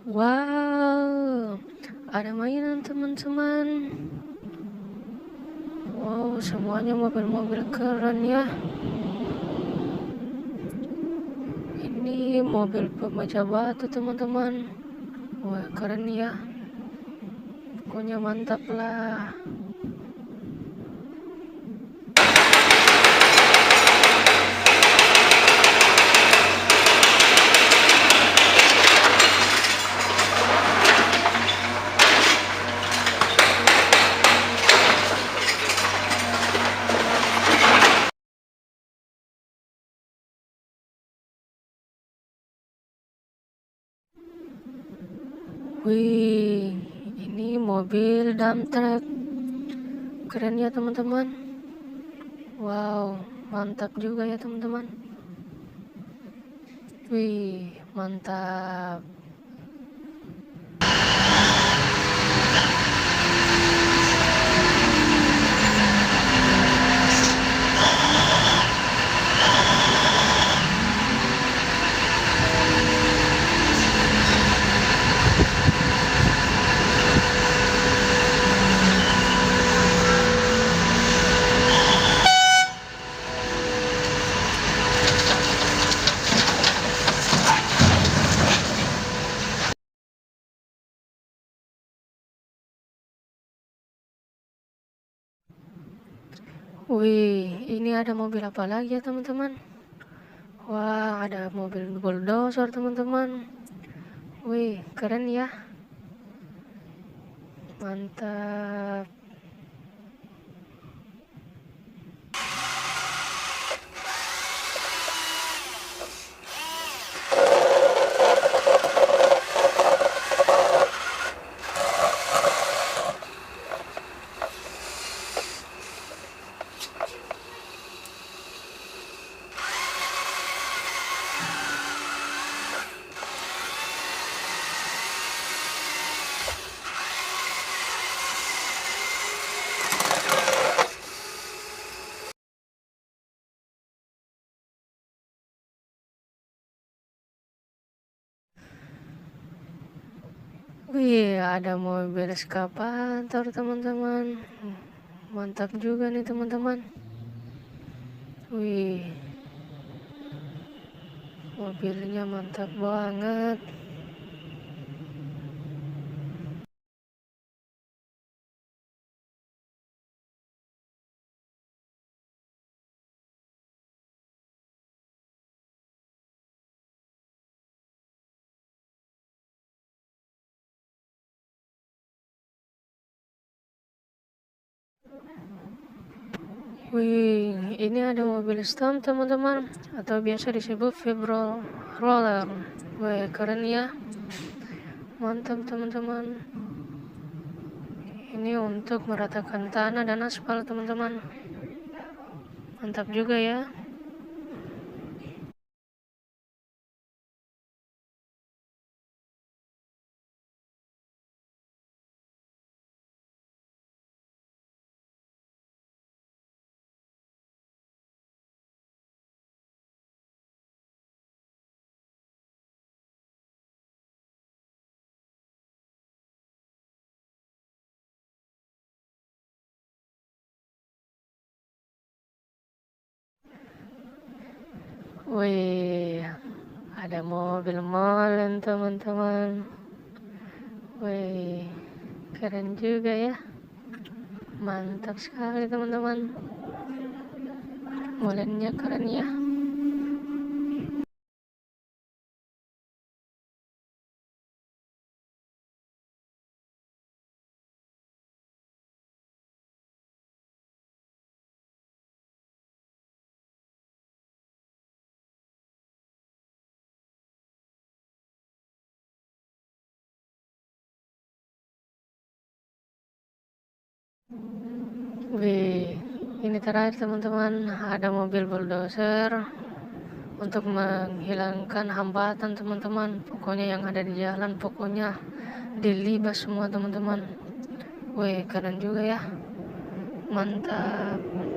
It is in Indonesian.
Wow, ada mainan teman-teman. Wow, semuanya mobil-mobil keren ya. Ini mobil pemecah batu teman-teman. Wah, keren ya. Pokoknya mantap lah. Wih, ini mobil dump truck. Keren ya teman-teman. Wow, mantap juga ya teman-teman. Wih, mantap. Wih, ini ada mobil apa lagi ya teman-teman? Wah, ada mobil bulldozer teman-teman. Wih, keren ya. Mantap. Wih, ada mobil eskavator teman-teman. Mantap juga nih teman-teman. Wih, mobilnya mantap banget. Wih, ini ada mobil stomp teman-teman, atau biasa disebut vibro roller. Wih, keren ya. Mantap teman-teman. Ini untuk meratakan tanah dan aspal teman-teman. Mantap juga ya. Wih, ada mobil molen teman-teman. Wih, keren juga ya. Mantap sekali teman-teman. Molennya keren ya. Wih, ini terakhir teman-teman, ada mobil bulldozer untuk menghilangkan hambatan teman-teman. Pokoknya yang ada di jalan, pokoknya dilibas semua teman-teman. Wih, keren juga ya. Mantap.